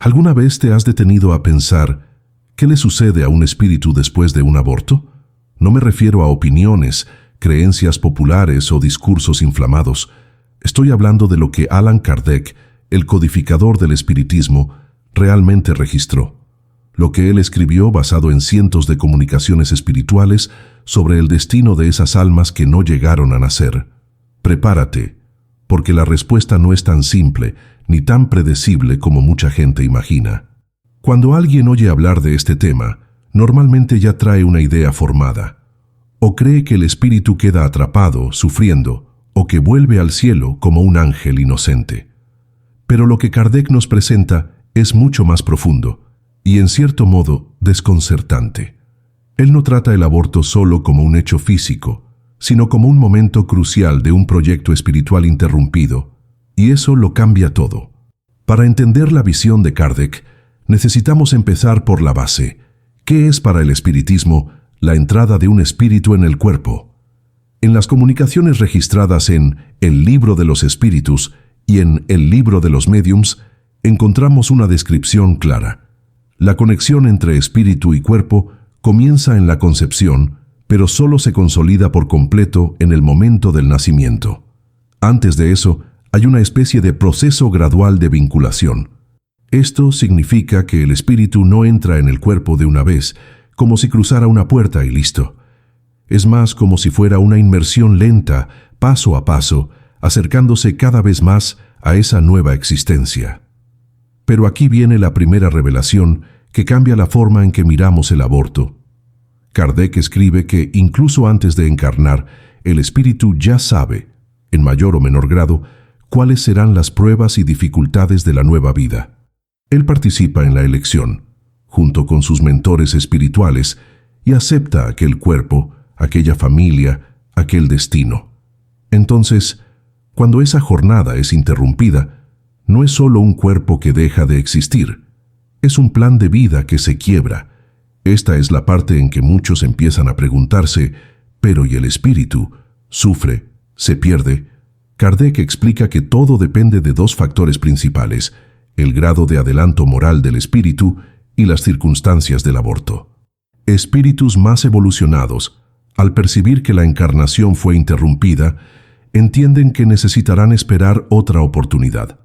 ¿Alguna vez te has detenido a pensar qué le sucede a un espíritu después de un aborto? No me refiero a opiniones, creencias populares o discursos inflamados. Estoy hablando de lo que Allan Kardec, el codificador del espiritismo, realmente registró. Lo que él escribió basado en cientos de comunicaciones espirituales sobre el destino de esas almas que no llegaron a nacer. Prepárate, porque la respuesta no es tan simple ni tan predecible como mucha gente imagina. Cuando alguien oye hablar de este tema, normalmente ya trae una idea formada. O cree que el espíritu queda atrapado, sufriendo, o que vuelve al cielo como un ángel inocente. Pero lo que Kardec nos presenta es mucho más profundo y, en cierto modo, desconcertante. Él no trata el aborto solo como un hecho físico, sino como un momento crucial de un proyecto espiritual interrumpido, y eso lo cambia todo. Para entender la visión de Kardec, necesitamos empezar por la base. ¿Qué es para el espiritismo la entrada de un espíritu en el cuerpo? En las comunicaciones registradas en El Libro de los Espíritus y en El Libro de los Médiums, encontramos una descripción clara. La conexión entre espíritu y cuerpo comienza en la concepción, pero solo se consolida por completo en el momento del nacimiento. Antes de eso, hay una especie de proceso gradual de vinculación. Esto significa que el espíritu no entra en el cuerpo de una vez, como si cruzara una puerta y listo. Es más como si fuera una inmersión lenta, paso a paso, acercándose cada vez más a esa nueva existencia. Pero aquí viene la primera revelación que cambia la forma en que miramos el aborto. Kardec escribe que incluso antes de encarnar, el espíritu ya sabe, en mayor o menor grado, cuáles serán las pruebas y dificultades de la nueva vida. Él participa en la elección, junto con sus mentores espirituales, y acepta aquel cuerpo, aquella familia, aquel destino. Entonces, cuando esa jornada es interrumpida, no es solo un cuerpo que deja de existir, es un plan de vida que se quiebra. Esta es la parte en que muchos empiezan a preguntarse, ¿pero y el espíritu? ¿Sufre? ¿Se pierde? Kardec explica que todo depende de dos factores principales: el grado de adelanto moral del espíritu y las circunstancias del aborto. Espíritus más evolucionados, al percibir que la encarnación fue interrumpida, entienden que necesitarán esperar otra oportunidad.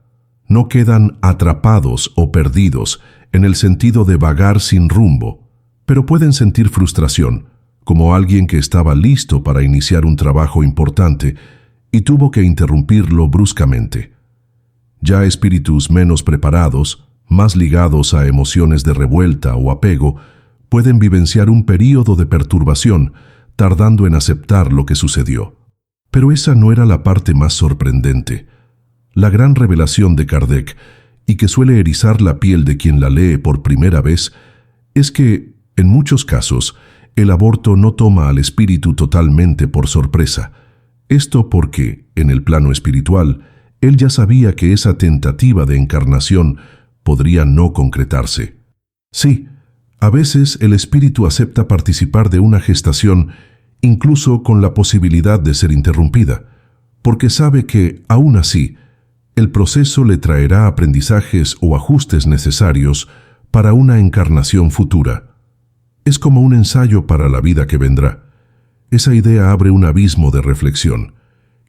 No quedan atrapados o perdidos en el sentido de vagar sin rumbo, pero pueden sentir frustración, como alguien que estaba listo para iniciar un trabajo importante y tuvo que interrumpirlo bruscamente. Ya espíritus menos preparados, más ligados a emociones de revuelta o apego, pueden vivenciar un período de perturbación, tardando en aceptar lo que sucedió. Pero esa no era la parte más sorprendente. La gran revelación de Kardec, y que suele erizar la piel de quien la lee por primera vez, es que, en muchos casos, el aborto no toma al espíritu totalmente por sorpresa. Esto porque, en el plano espiritual, él ya sabía que esa tentativa de encarnación podría no concretarse. Sí, a veces el espíritu acepta participar de una gestación, incluso con la posibilidad de ser interrumpida, porque sabe que, aún así, el proceso le traerá aprendizajes o ajustes necesarios para una encarnación futura. Es como un ensayo para la vida que vendrá. Esa idea abre un abismo de reflexión.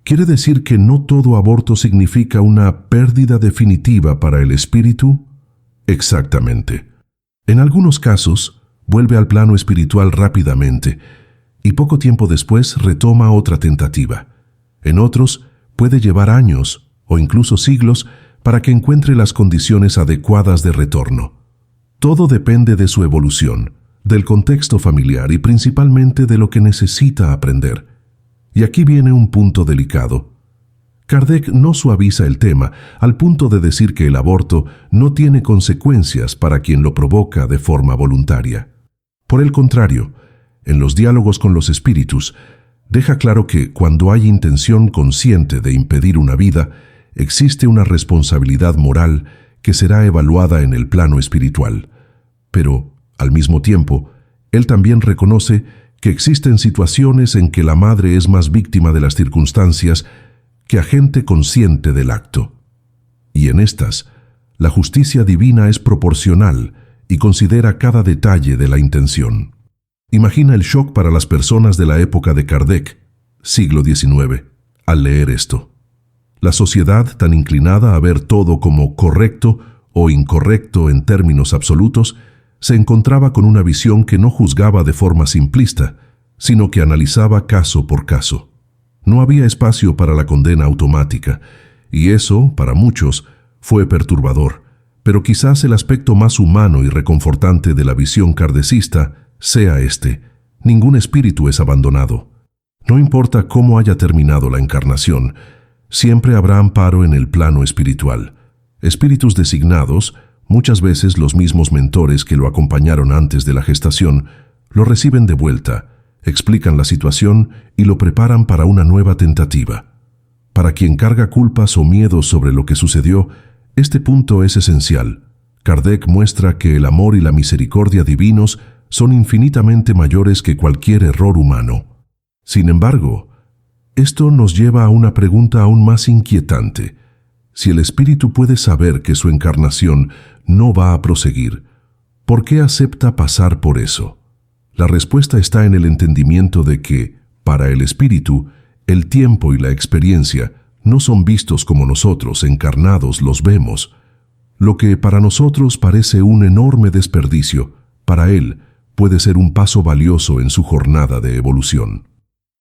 ¿Quiere decir que no todo aborto significa una pérdida definitiva para el espíritu? Exactamente. En algunos casos, vuelve al plano espiritual rápidamente y poco tiempo después retoma otra tentativa. En otros, puede llevar años o incluso siglos para que encuentre las condiciones adecuadas de retorno. Todo depende de su evolución, del contexto familiar y principalmente de lo que necesita aprender. Y aquí viene un punto delicado. Kardec no suaviza el tema al punto de decir que el aborto no tiene consecuencias para quien lo provoca de forma voluntaria. Por el contrario, en los diálogos con los espíritus, deja claro que cuando hay intención consciente de impedir una vida, existe una responsabilidad moral que será evaluada en el plano espiritual. Pero, al mismo tiempo, él también reconoce que existen situaciones en que la madre es más víctima de las circunstancias que agente consciente del acto. Y en estas, La justicia divina es proporcional y considera cada detalle de la intención. Imagina el shock para las personas de la época de Kardec, siglo XIX, al leer esto. La sociedad, tan inclinada a ver todo como correcto o incorrecto en términos absolutos, se encontraba con una visión que no juzgaba de forma simplista, sino que analizaba caso por caso. No había espacio para la condena automática, y eso, para muchos, fue perturbador, pero quizás el aspecto más humano y reconfortante de la visión kardecista sea este: ningún espíritu es abandonado. No importa cómo haya terminado la encarnación, siempre habrá amparo en el plano espiritual. Espíritus designados, muchas veces los mismos mentores que lo acompañaron antes de la gestación, lo reciben de vuelta, explican la situación y lo preparan para una nueva tentativa. Para quien carga culpas o miedos sobre lo que sucedió, este punto es esencial. Kardec muestra que el amor y la misericordia divinos son infinitamente mayores que cualquier error humano. Sin embargo, esto nos lleva a una pregunta aún más inquietante. Si el espíritu puede saber que su encarnación no va a proseguir, ¿por qué acepta pasar por eso? La respuesta está en el entendimiento de que, para el espíritu, el tiempo y la experiencia no son vistos como nosotros, encarnados, los vemos. Lo que para nosotros parece un enorme desperdicio, para él puede ser un paso valioso en su jornada de evolución.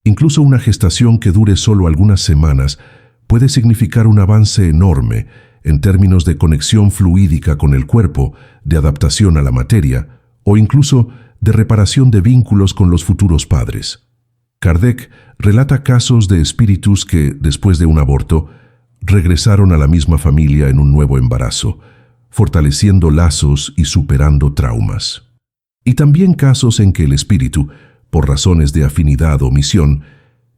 Incluso una gestación que dure solo algunas semanas puede significar un avance enorme en términos de conexión fluídica con el cuerpo, de adaptación a la materia, o incluso de reparación de vínculos con los futuros padres. Kardec relata casos de espíritus que, después de un aborto, regresaron a la misma familia en un nuevo embarazo, fortaleciendo lazos y superando traumas. Y también casos en que el espíritu, por razones de afinidad o misión,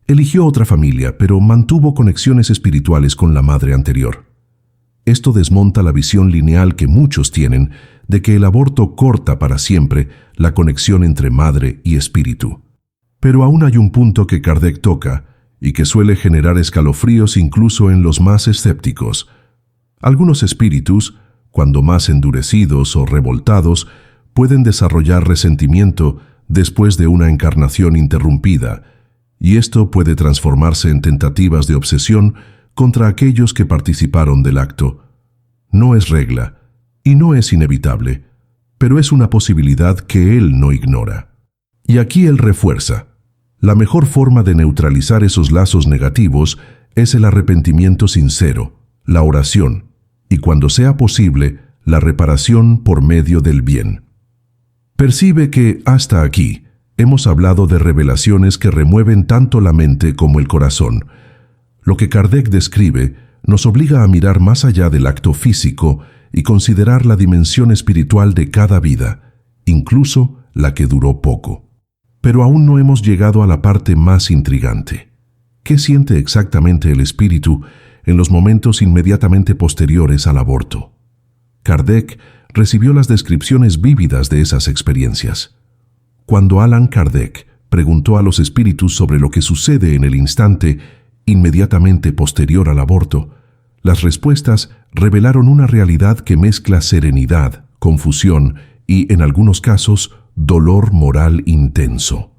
eligió otra familia, pero mantuvo conexiones espirituales con la madre anterior. Esto desmonta la visión lineal que muchos tienen de que el aborto corta para siempre la conexión entre madre y espíritu. Pero aún hay un punto que Kardec toca y que suele generar escalofríos incluso en los más escépticos. Algunos espíritus, cuando más endurecidos o revoltados, pueden desarrollar resentimiento después de una encarnación interrumpida, y esto puede transformarse en tentativas de obsesión contra aquellos que participaron del acto. No es regla, y no es inevitable, pero es una posibilidad que él no ignora. Y aquí él refuerza: la mejor forma de neutralizar esos lazos negativos es el arrepentimiento sincero, la oración, y cuando sea posible, la reparación por medio del bien. Percibe que, hasta aquí, hemos hablado de revelaciones que remueven tanto la mente como el corazón. Lo que Kardec describe nos obliga a mirar más allá del acto físico y considerar la dimensión espiritual de cada vida, incluso la que duró poco. Pero aún no hemos llegado a la parte más intrigante. ¿Qué siente exactamente el espíritu en los momentos inmediatamente posteriores al aborto? Kardec recibió las descripciones vívidas de esas experiencias. Cuando Allan Kardec preguntó a los espíritus sobre lo que sucede en el instante inmediatamente posterior al aborto, las respuestas revelaron una realidad que mezcla serenidad, confusión y, en algunos casos, dolor moral intenso.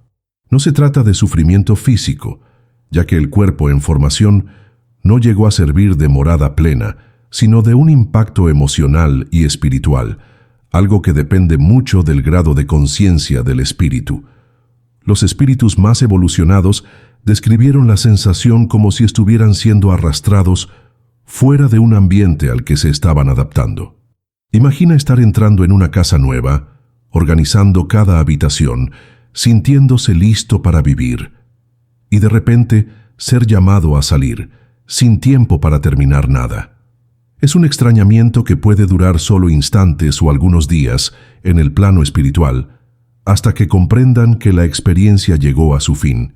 No se trata de sufrimiento físico, ya que el cuerpo en formación no llegó a servir de morada plena, sino de un impacto emocional y espiritual, algo que depende mucho del grado de conciencia del espíritu. Los espíritus más evolucionados describieron la sensación como si estuvieran siendo arrastrados fuera de un ambiente al que se estaban adaptando. Imagina estar entrando en una casa nueva, organizando cada habitación, sintiéndose listo para vivir, y de repente ser llamado a salir, sin tiempo para terminar nada. Es un extrañamiento que puede durar solo instantes o algunos días en el plano espiritual, hasta que comprendan que la experiencia llegó a su fin.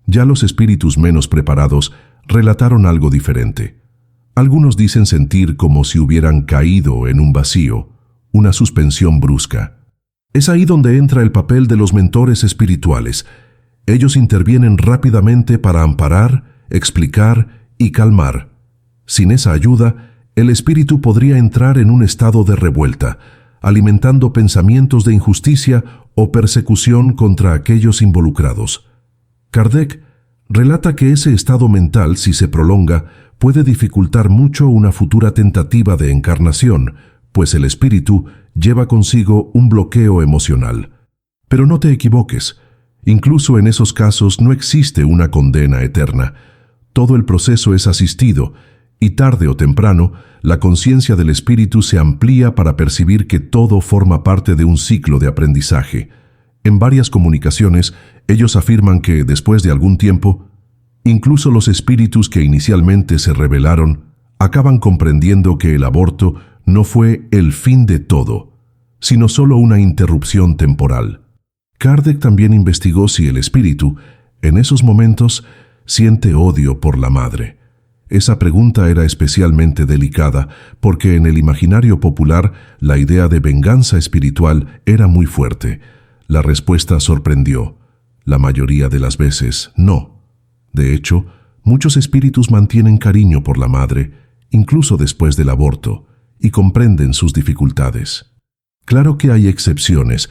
Ya los espíritus menos preparados relataron algo diferente. Algunos dicen sentir como si hubieran caído en un vacío, una suspensión brusca. Es ahí donde entra el papel de los mentores espirituales. Ellos intervienen rápidamente para amparar, explicar y calmar. Sin esa ayuda, el espíritu podría entrar en un estado de revuelta, alimentando pensamientos de injusticia o persecución contra aquellos involucrados. Kardec relata que ese estado mental, si se prolonga, puede dificultar mucho una futura tentativa de encarnación, pues el espíritu lleva consigo un bloqueo emocional. Pero no te equivoques, incluso en esos casos no existe una condena eterna. Todo el proceso es asistido, y tarde o temprano, la conciencia del espíritu se amplía para percibir que todo forma parte de un ciclo de aprendizaje. En varias comunicaciones, ellos afirman que, después de algún tiempo, incluso los espíritus que inicialmente se rebelaron acaban comprendiendo que el aborto no fue el fin de todo, sino solo una interrupción temporal. Kardec también investigó si el espíritu, en esos momentos, siente odio por la madre. Esa pregunta era especialmente delicada porque en el imaginario popular la idea de venganza espiritual era muy fuerte. La respuesta sorprendió. La mayoría de las veces, no. De hecho, muchos espíritus mantienen cariño por la madre, incluso después del aborto, y comprenden sus dificultades. Claro que hay excepciones,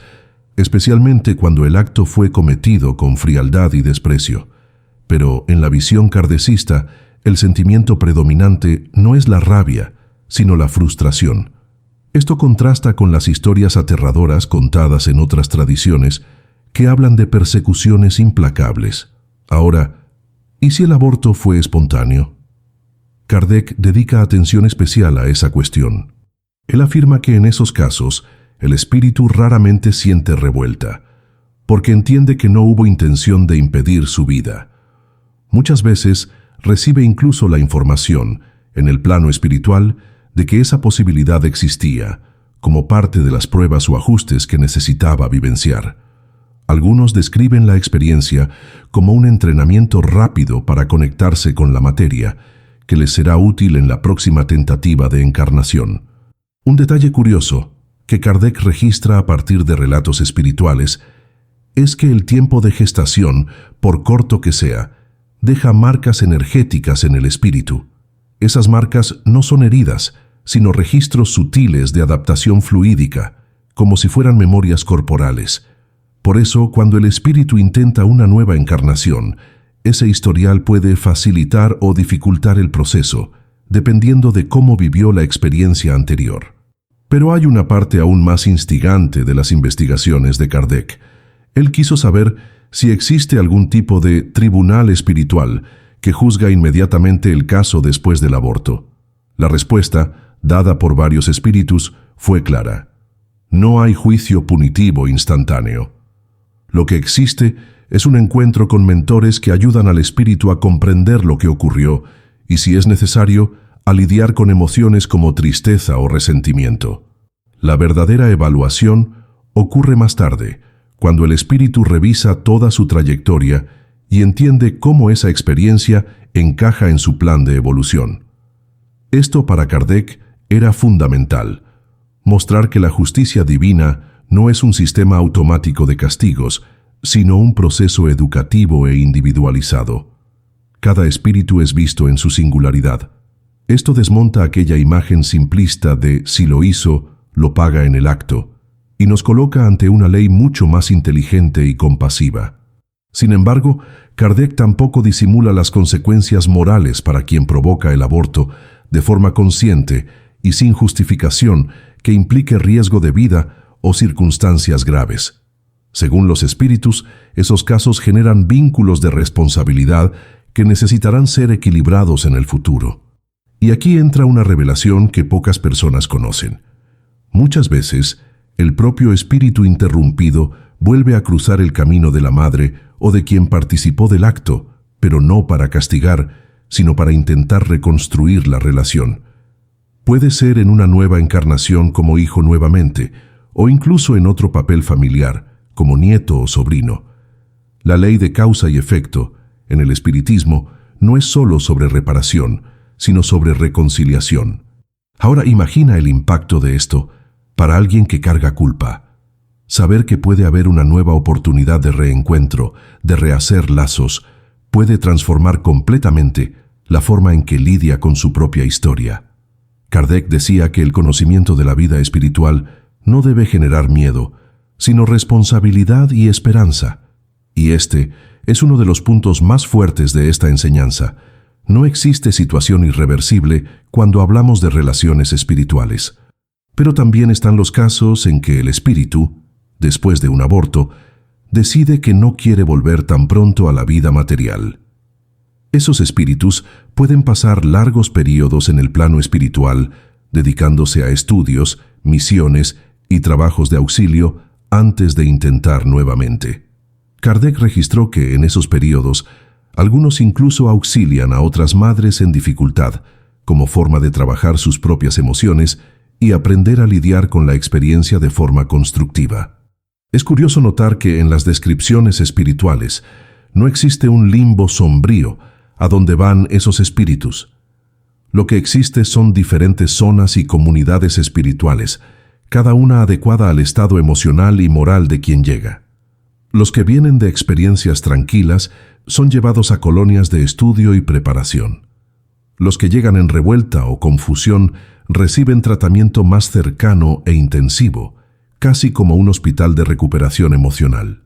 especialmente cuando el acto fue cometido con frialdad y desprecio. Pero en la visión kardecista, el sentimiento predominante no es la rabia, sino la frustración. Esto contrasta con las historias aterradoras contadas en otras tradiciones que hablan de persecuciones implacables. Ahora, ¿y si el aborto fue espontáneo? Kardec dedica atención especial a esa cuestión. Él afirma que en esos casos, el espíritu raramente siente revuelta, porque entiende que no hubo intención de impedir su vida. Muchas veces recibe incluso la información, en el plano espiritual, de que esa posibilidad existía, como parte de las pruebas o ajustes que necesitaba vivenciar. Algunos describen la experiencia como un entrenamiento rápido para conectarse con la materia, que les será útil en la próxima tentativa de encarnación. Un detalle curioso, que Kardec registra a partir de relatos espirituales, es que el tiempo de gestación, por corto que sea, deja marcas energéticas en el espíritu. Esas marcas no son heridas, sino registros sutiles de adaptación fluídica, como si fueran memorias corporales. Por eso, cuando el espíritu intenta una nueva encarnación, ese historial puede facilitar o dificultar el proceso, dependiendo de cómo vivió la experiencia anterior. Pero hay una parte aún más instigante de las investigaciones de Kardec. Él quiso saber si existe algún tipo de tribunal espiritual que juzga inmediatamente el caso después del aborto. La respuesta, dada por varios espíritus, fue clara. No hay juicio punitivo instantáneo. Lo que existe es un encuentro con mentores que ayudan al espíritu a comprender lo que ocurrió y, si es necesario, a lidiar con emociones como tristeza o resentimiento. La verdadera evaluación ocurre más tarde, cuando el espíritu revisa toda su trayectoria y entiende cómo esa experiencia encaja en su plan de evolución. Esto para Kardec era fundamental, mostrar que la justicia divina no es un sistema automático de castigos, sino un proceso educativo e individualizado. Cada espíritu es visto en su singularidad. Esto desmonta aquella imagen simplista de si lo hizo, lo paga en el acto, y nos coloca ante una ley mucho más inteligente y compasiva. Sin embargo, Kardec tampoco disimula las consecuencias morales para quien provoca el aborto de forma consciente y sin justificación que implique riesgo de vida o circunstancias graves. Según los espíritus, esos casos generan vínculos de responsabilidad que necesitarán ser equilibrados en el futuro. Y aquí entra una revelación que pocas personas conocen. Muchas veces, el propio espíritu interrumpido vuelve a cruzar el camino de la madre o de quien participó del acto, pero no para castigar, sino para intentar reconstruir la relación. Puede ser en una nueva encarnación como hijo nuevamente, o incluso en otro papel familiar, como nieto o sobrino. La ley de causa y efecto, en el espiritismo, no es solo sobre reparación, sino sobre reconciliación. Ahora imagina el impacto de esto para alguien que carga culpa. Saber que puede haber una nueva oportunidad de reencuentro, de rehacer lazos, puede transformar completamente la forma en que lidia con su propia historia. Kardec decía que el conocimiento de la vida espiritual no debe generar miedo, sino responsabilidad y esperanza. Y este es uno de los puntos más fuertes de esta enseñanza. No existe situación irreversible cuando hablamos de relaciones espirituales. Pero también están los casos en que el espíritu, después de un aborto, decide que no quiere volver tan pronto a la vida material. Esos espíritus pueden pasar largos períodos en el plano espiritual, dedicándose a estudios, misiones y trabajos de auxilio antes de intentar nuevamente. Kardec registró que en esos períodos, algunos incluso auxilian a otras madres en dificultad, como forma de trabajar sus propias emociones y aprender a lidiar con la experiencia de forma constructiva. Es curioso notar que en las descripciones espirituales no existe un limbo sombrío a donde van esos espíritus. Lo que existe son diferentes zonas y comunidades espirituales, cada una adecuada al estado emocional y moral de quien llega. Los que vienen de experiencias tranquilas son llevados a colonias de estudio y preparación. Los que llegan en revuelta o confusión reciben tratamiento más cercano e intensivo, casi como un hospital de recuperación emocional.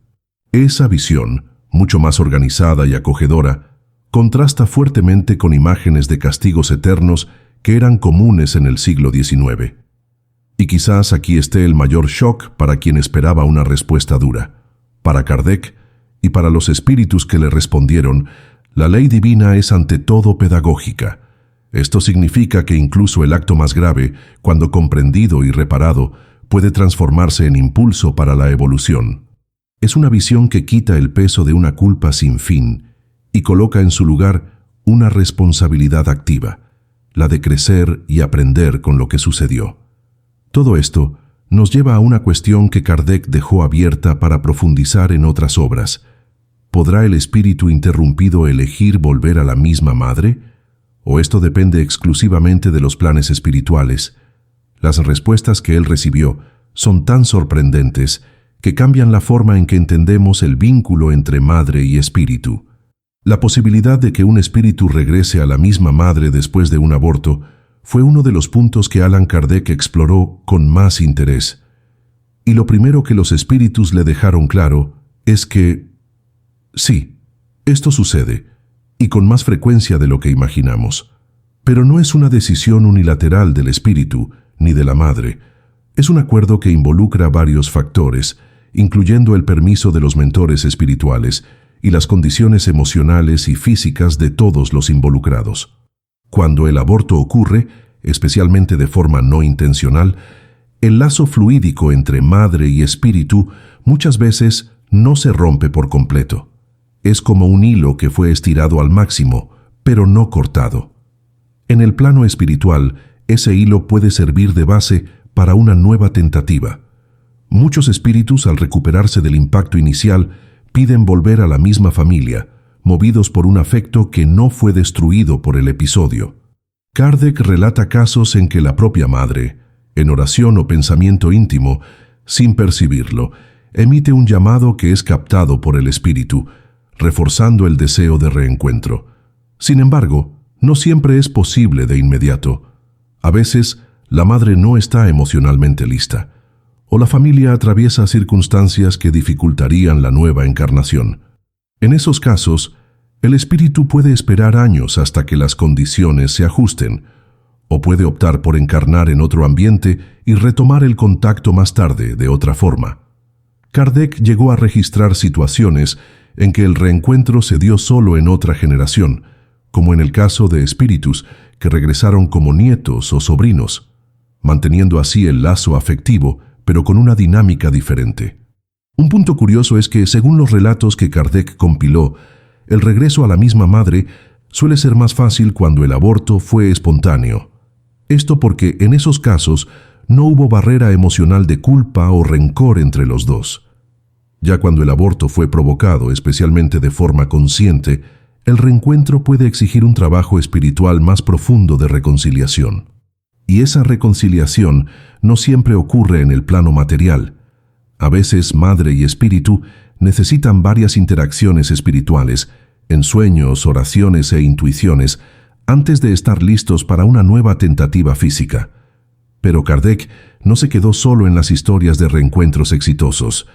Esa visión, mucho más organizada y acogedora, contrasta fuertemente con imágenes de castigos eternos que eran comunes en el siglo XIX. Y quizás aquí esté el mayor shock para quien esperaba una respuesta dura. Para Kardec, y para los espíritus que le respondieron, la ley divina es ante todo pedagógica. Esto significa que incluso el acto más grave, cuando comprendido y reparado, puede transformarse en impulso para la evolución. Es una visión que quita el peso de una culpa sin fin y coloca en su lugar una responsabilidad activa, la de crecer y aprender con lo que sucedió. Todo esto nos lleva a una cuestión que Kardec dejó abierta para profundizar en otras obras. ¿Podrá el espíritu interrumpido elegir volver a la misma madre? ¿O esto depende exclusivamente de los planes espirituales? Las respuestas que él recibió son tan sorprendentes que cambian la forma en que entendemos el vínculo entre madre y espíritu. La posibilidad de que un espíritu regrese a la misma madre después de un aborto fue uno de los puntos que Allan Kardec exploró con más interés. Y lo primero que los espíritus le dejaron claro es que, sí, esto sucede, y con más frecuencia de lo que imaginamos. Pero no es una decisión unilateral del espíritu ni de la madre. Es un acuerdo que involucra varios factores, incluyendo el permiso de los mentores espirituales y las condiciones emocionales y físicas de todos los involucrados. Cuando el aborto ocurre, especialmente de forma no intencional, el lazo fluídico entre madre y espíritu muchas veces no se rompe por completo. Es como un hilo que fue estirado al máximo, pero no cortado. En el plano espiritual, ese hilo puede servir de base para una nueva tentativa. Muchos espíritus, al recuperarse del impacto inicial, piden volver a la misma familia, movidos por un afecto que no fue destruido por el episodio. Kardec relata casos en que la propia madre, en oración o pensamiento íntimo, sin percibirlo, emite un llamado que es captado por el espíritu, reforzando el deseo de reencuentro. Sin embargo, no siempre es posible de inmediato. A veces, la madre no está emocionalmente lista, o la familia atraviesa circunstancias que dificultarían la nueva encarnación. En esos casos, el espíritu puede esperar años hasta que las condiciones se ajusten, o puede optar por encarnar en otro ambiente y retomar el contacto más tarde de otra forma. Kardec llegó a registrar situaciones en que el reencuentro se dio solo en otra generación, como en el caso de espíritus que regresaron como nietos o sobrinos, manteniendo así el lazo afectivo, pero con una dinámica diferente. Un punto curioso es que, según los relatos que Kardec compiló, el regreso a la misma madre suele ser más fácil cuando el aborto fue espontáneo. Esto porque en esos casos no hubo barrera emocional de culpa o rencor entre los dos. Ya cuando el aborto fue provocado, especialmente de forma consciente, el reencuentro puede exigir un trabajo espiritual más profundo de reconciliación. Y esa reconciliación no siempre ocurre en el plano material. A veces madre y espíritu necesitan varias interacciones espirituales, en sueños, oraciones e intuiciones, antes de estar listos para una nueva tentativa física. Pero Kardec no se quedó solo en las historias de reencuentros exitosos.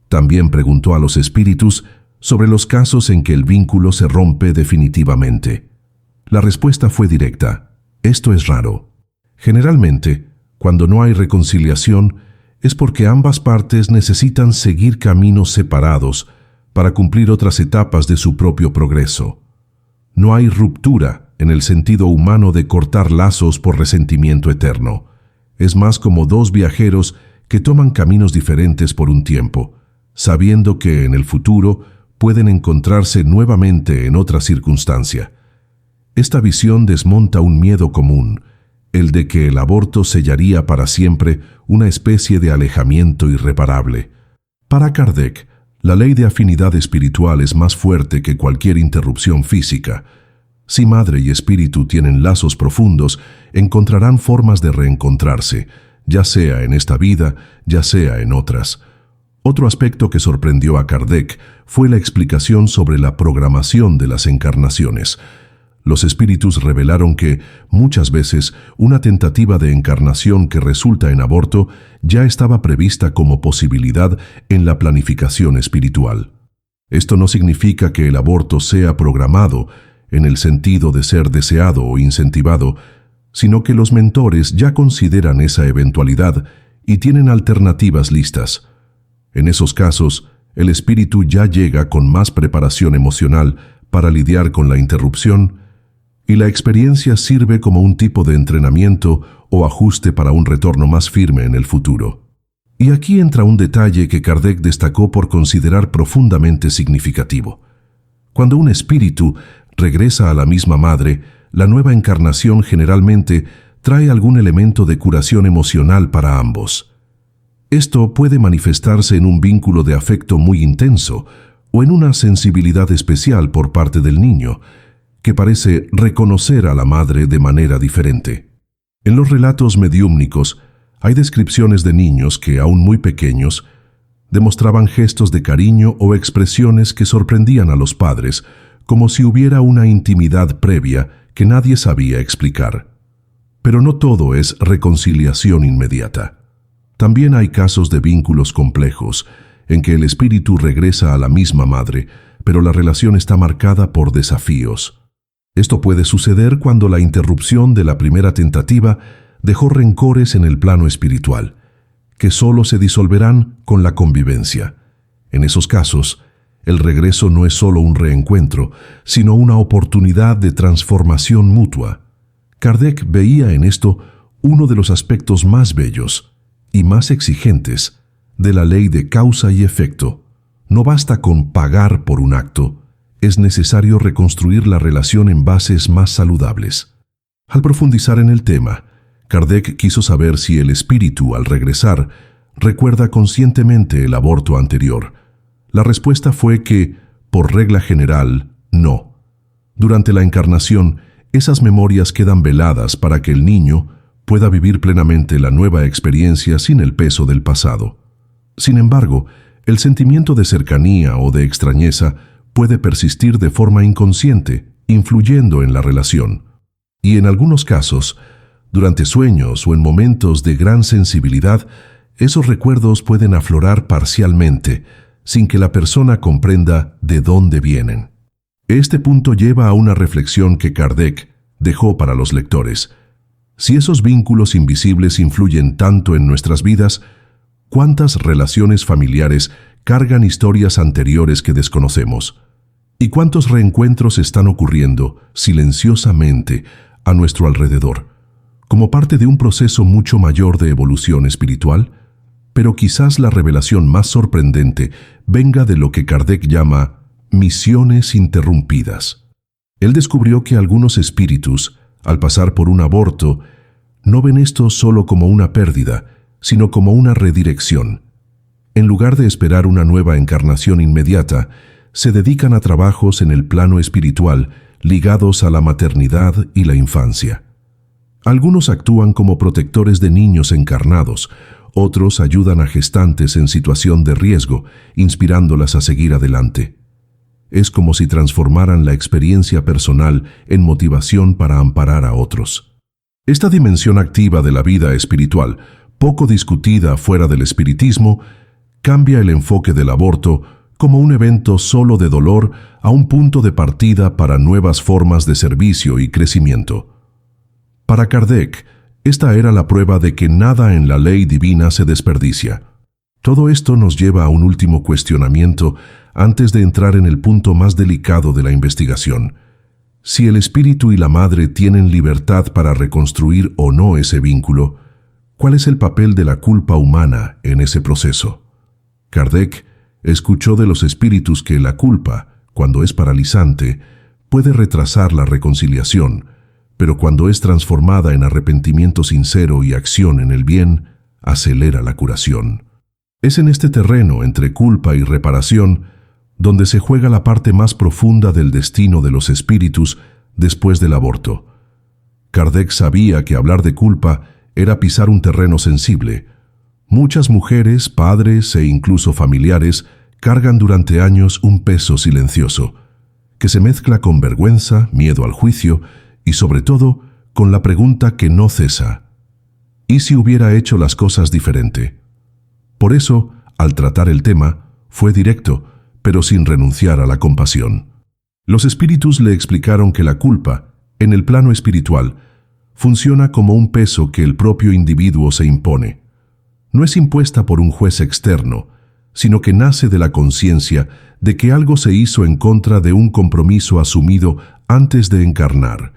También preguntó a los espíritus sobre los casos en que el vínculo se rompe definitivamente. La respuesta fue directa: esto es raro. Generalmente, cuando no hay reconciliación, es porque ambas partes necesitan seguir caminos separados para cumplir otras etapas de su propio progreso. No hay ruptura en el sentido humano de cortar lazos por resentimiento eterno. Es más como dos viajeros que toman caminos diferentes por un tiempo, sabiendo que en el futuro pueden encontrarse nuevamente en otra circunstancia. Esta visión desmonta un miedo común, el de que el aborto sellaría para siempre una especie de alejamiento irreparable. Para Kardec, la ley de afinidad espiritual es más fuerte que cualquier interrupción física. Si madre y espíritu tienen lazos profundos, encontrarán formas de reencontrarse, ya sea en esta vida, ya sea en otras. Otro aspecto que sorprendió a Kardec fue la explicación sobre la programación de las encarnaciones. Los espíritus revelaron que, muchas veces, una tentativa de encarnación que resulta en aborto ya estaba prevista como posibilidad en la planificación espiritual. Esto no significa que el aborto sea programado, en el sentido de ser deseado o incentivado, sino que los mentores ya consideran esa eventualidad y tienen alternativas listas. En esos casos, el espíritu ya llega con más preparación emocional para lidiar con la interrupción, y la experiencia sirve como un tipo de entrenamiento o ajuste para un retorno más firme en el futuro. Y aquí entra un detalle que Kardec destacó por considerar profundamente significativo. Cuando un espíritu regresa a la misma madre, la nueva encarnación generalmente trae algún elemento de curación emocional para ambos. Esto puede manifestarse en un vínculo de afecto muy intenso o en una sensibilidad especial por parte del niño, que parece reconocer a la madre de manera diferente. En los relatos mediúmnicos hay descripciones de niños que, aún muy pequeños, demostraban gestos de cariño o expresiones que sorprendían a los padres, como si hubiera una intimidad previa que nadie sabía explicar. Pero no todo es reconciliación inmediata. También hay casos de vínculos complejos, en que el espíritu regresa a la misma madre, pero la relación está marcada por desafíos. Esto puede suceder cuando la interrupción de la primera tentativa dejó rencores en el plano espiritual, que solo se disolverán con la convivencia. En esos casos, el regreso no es solo un reencuentro, sino una oportunidad de transformación mutua. Kardec veía en esto uno de los aspectos más bellos y más exigentes de la ley de causa y efecto. No basta con pagar por un acto, es necesario reconstruir la relación en bases más saludables. Al profundizar en el tema, Kardec quiso saber si el espíritu, al regresar, recuerda conscientemente el aborto anterior. La respuesta fue que, por regla general, no. Durante la encarnación, esas memorias quedan veladas para que el niño pueda vivir plenamente la nueva experiencia sin el peso del pasado. Sin embargo, el sentimiento de cercanía o de extrañeza puede persistir de forma inconsciente, influyendo en la relación. Y en algunos casos, durante sueños o en momentos de gran sensibilidad, esos recuerdos pueden aflorar parcialmente, sin que la persona comprenda de dónde vienen. Este punto lleva a una reflexión que Kardec dejó para los lectores. Si esos vínculos invisibles influyen tanto en nuestras vidas, ¿cuántas relaciones familiares cargan historias anteriores que desconocemos? ¿Y cuántos reencuentros están ocurriendo silenciosamente a nuestro alrededor, como parte de un proceso mucho mayor de evolución espiritual? Pero quizás la revelación más sorprendente venga de lo que Kardec llama misiones interrumpidas. Él descubrió que algunos espíritus, al pasar por un aborto, no ven esto solo como una pérdida, sino como una redirección. En lugar de esperar una nueva encarnación inmediata, se dedican a trabajos en el plano espiritual ligados a la maternidad y la infancia. Algunos actúan como protectores de niños encarnados, otros ayudan a gestantes en situación de riesgo, inspirándolas a seguir adelante. Es como si transformaran la experiencia personal en motivación para amparar a otros. Esta dimensión activa de la vida espiritual, poco discutida fuera del espiritismo, cambia el enfoque del aborto como un evento solo de dolor a un punto de partida para nuevas formas de servicio y crecimiento. Para Kardec, esta era la prueba de que nada en la ley divina se desperdicia. Todo esto nos lleva a un último cuestionamiento antes de entrar en el punto más delicado de la investigación. Si el espíritu y la madre tienen libertad para reconstruir o no ese vínculo, ¿cuál es el papel de la culpa humana en ese proceso? Kardec escuchó de los espíritus que la culpa, cuando es paralizante, puede retrasar la reconciliación, pero cuando es transformada en arrepentimiento sincero y acción en el bien, acelera la curación. Es en este terreno entre culpa y reparación donde se juega la parte más profunda del destino de los espíritus después del aborto. Kardec sabía que hablar de culpa era pisar un terreno sensible. Muchas mujeres, padres e incluso familiares cargan durante años un peso silencioso, que se mezcla con vergüenza, miedo al juicio y sobre todo con la pregunta que no cesa: ¿y si hubiera hecho las cosas diferente? Por eso, al tratar el tema, fue directo, pero sin renunciar a la compasión. Los espíritus le explicaron que la culpa, en el plano espiritual, funciona como un peso que el propio individuo se impone. No es impuesta por un juez externo, sino que nace de la conciencia de que algo se hizo en contra de un compromiso asumido antes de encarnar.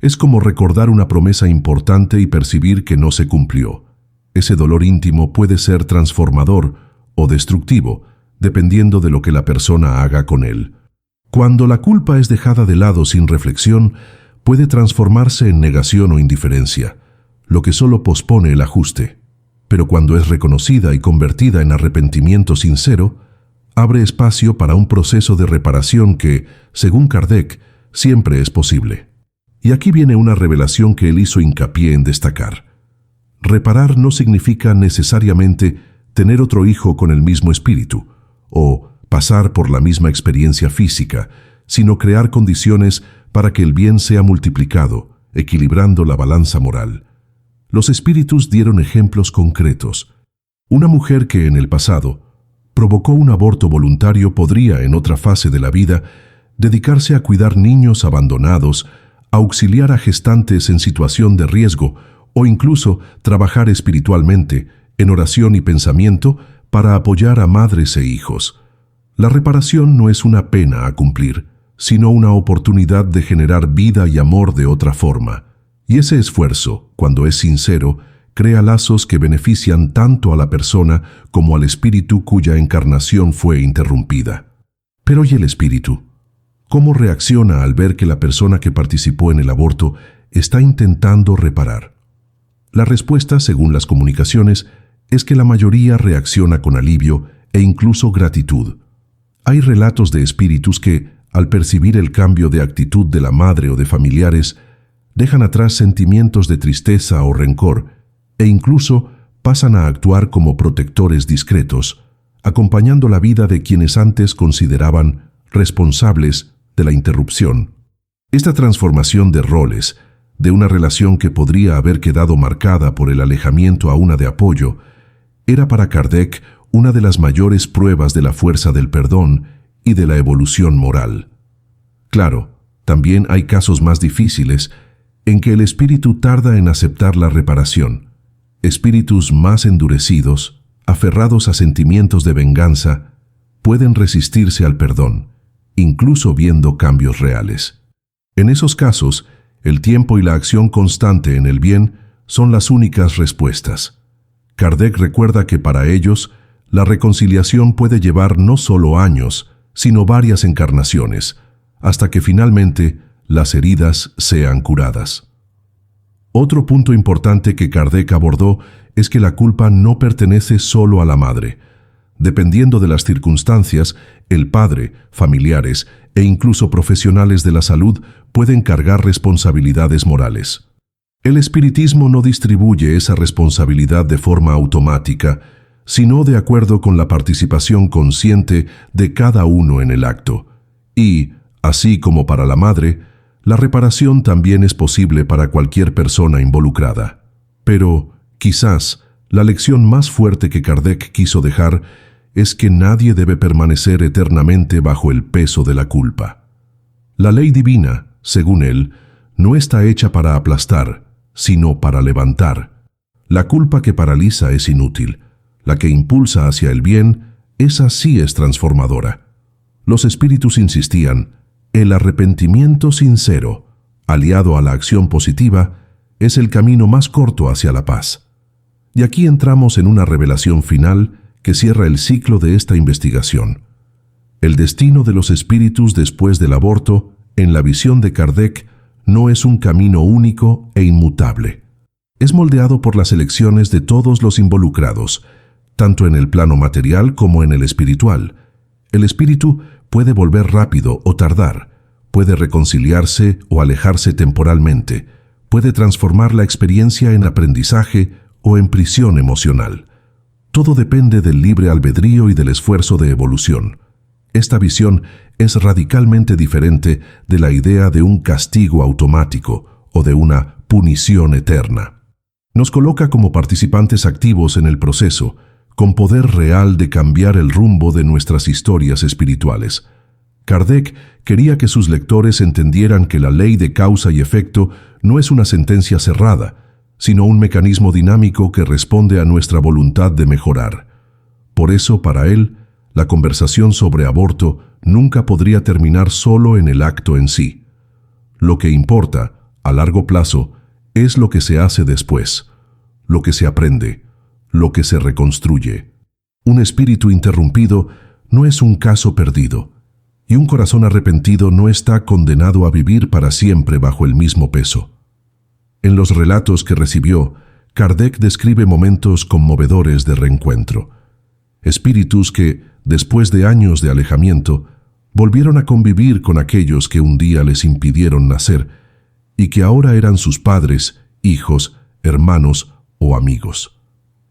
Es como recordar una promesa importante y percibir que no se cumplió. Ese dolor íntimo puede ser transformador o destructivo, dependiendo de lo que la persona haga con él. Cuando la culpa es dejada de lado sin reflexión, puede transformarse en negación o indiferencia, lo que solo pospone el ajuste. Pero cuando es reconocida y convertida en arrepentimiento sincero, abre espacio para un proceso de reparación que, según Kardec, siempre es posible. Y aquí viene una revelación que él hizo hincapié en destacar. Reparar no significa necesariamente tener otro hijo con el mismo espíritu, o pasar por la misma experiencia física, sino crear condiciones para que el bien sea multiplicado, equilibrando la balanza moral. Los espíritus dieron ejemplos concretos. Una mujer que en el pasado provocó un aborto voluntario podría, en otra fase de la vida, dedicarse a cuidar niños abandonados, auxiliar a gestantes en situación de riesgo o incluso trabajar espiritualmente, en oración y pensamiento, para apoyar a madres e hijos. La reparación no es una pena a cumplir, sino una oportunidad de generar vida y amor de otra forma. Y ese esfuerzo, cuando es sincero, crea lazos que benefician tanto a la persona como al espíritu cuya encarnación fue interrumpida. Pero ¿y el espíritu? ¿Cómo reacciona al ver que la persona que participó en el aborto está intentando reparar? La respuesta, según las comunicaciones, es que la mayoría reacciona con alivio e incluso gratitud. Hay relatos de espíritus que, al percibir el cambio de actitud de la madre o de familiares, dejan atrás sentimientos de tristeza o rencor e incluso pasan a actuar como protectores discretos, acompañando la vida de quienes antes consideraban responsables de la interrupción. Esta transformación de roles, de una relación que podría haber quedado marcada por el alejamiento a una de apoyo, era para Kardec una de las mayores pruebas de la fuerza del perdón y de la evolución moral. Claro, también hay casos más difíciles en que el espíritu tarda en aceptar la reparación. Espíritus más endurecidos, aferrados a sentimientos de venganza, pueden resistirse al perdón, incluso viendo cambios reales. En esos casos, el tiempo y la acción constante en el bien son las únicas respuestas. Kardec recuerda que para ellos, la reconciliación puede llevar no solo años, sino varias encarnaciones, hasta que finalmente las heridas sean curadas. Otro punto importante que Kardec abordó es que la culpa no pertenece solo a la madre. Dependiendo de las circunstancias, el padre, familiares e incluso profesionales de la salud pueden cargar responsabilidades morales. El espiritismo no distribuye esa responsabilidad de forma automática, sino de acuerdo con la participación consciente de cada uno en el acto. Y, así como para la madre, la reparación también es posible para cualquier persona involucrada. Pero, quizás, la lección más fuerte que Kardec quiso dejar es que nadie debe permanecer eternamente bajo el peso de la culpa. La ley divina, según él, no está hecha para aplastar, sino para levantar. La culpa que paraliza es inútil. La que impulsa hacia el bien, esa sí es transformadora. Los espíritus insistían, el arrepentimiento sincero, aliado a la acción positiva, es el camino más corto hacia la paz. Y aquí entramos en una revelación final que cierra el ciclo de esta investigación. El destino de los espíritus después del aborto, en la visión de Kardec, no es un camino único e inmutable. Es moldeado por las elecciones de todos los involucrados, tanto en el plano material como en el espiritual. El espíritu puede volver rápido o tardar, puede reconciliarse o alejarse temporalmente, puede transformar la experiencia en aprendizaje o en prisión emocional. Todo depende del libre albedrío y del esfuerzo de evolución. Esta visión es radicalmente diferente de la idea de un castigo automático o de una punición eterna. Nos coloca como participantes activos en el proceso, con poder real de cambiar el rumbo de nuestras historias espirituales. Kardec quería que sus lectores entendieran que la ley de causa y efecto no es una sentencia cerrada, sino un mecanismo dinámico que responde a nuestra voluntad de mejorar. Por eso, para él, la conversación sobre aborto nunca podría terminar solo en el acto en sí. Lo que importa, a largo plazo, es lo que se hace después, lo que se aprende, lo que se reconstruye. Un espíritu interrumpido no es un caso perdido, y un corazón arrepentido no está condenado a vivir para siempre bajo el mismo peso. En los relatos que recibió, Kardec describe momentos conmovedores de reencuentro. Espíritus que, después de años de alejamiento, volvieron a convivir con aquellos que un día les impidieron nacer y que ahora eran sus padres, hijos, hermanos o amigos.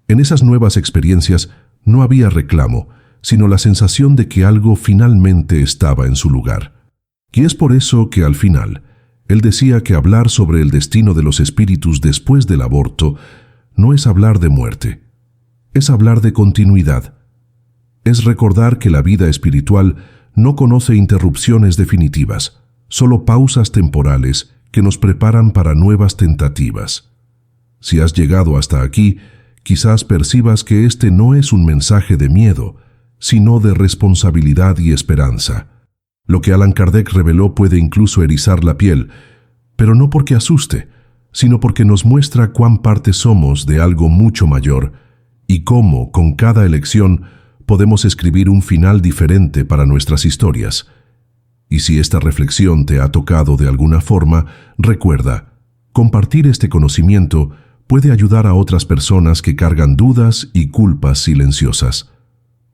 En esas nuevas experiencias no había reclamo, sino la sensación de que algo finalmente estaba en su lugar. Y es por eso que al final, él decía que hablar sobre el destino de los espíritus después del aborto no es hablar de muerte, es hablar de continuidad. Es recordar que la vida espiritual no conoce interrupciones definitivas, solo pausas temporales que nos preparan para nuevas tentativas. Si has llegado hasta aquí, quizás percibas que este no es un mensaje de miedo, sino de responsabilidad y esperanza. Lo que Allan Kardec reveló puede incluso erizar la piel, pero no porque asuste, sino porque nos muestra cuán parte somos de algo mucho mayor y cómo, con cada elección, podemos escribir un final diferente para nuestras historias. Y si esta reflexión te ha tocado de alguna forma, recuerda, compartir este conocimiento puede ayudar a otras personas que cargan dudas y culpas silenciosas.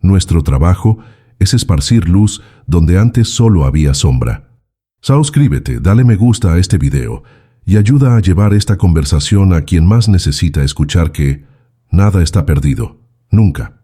Nuestro trabajo es esparcir luz donde antes solo había sombra. Suscríbete, dale me gusta a este video y ayuda a llevar esta conversación a quien más necesita escuchar que nada está perdido, nunca.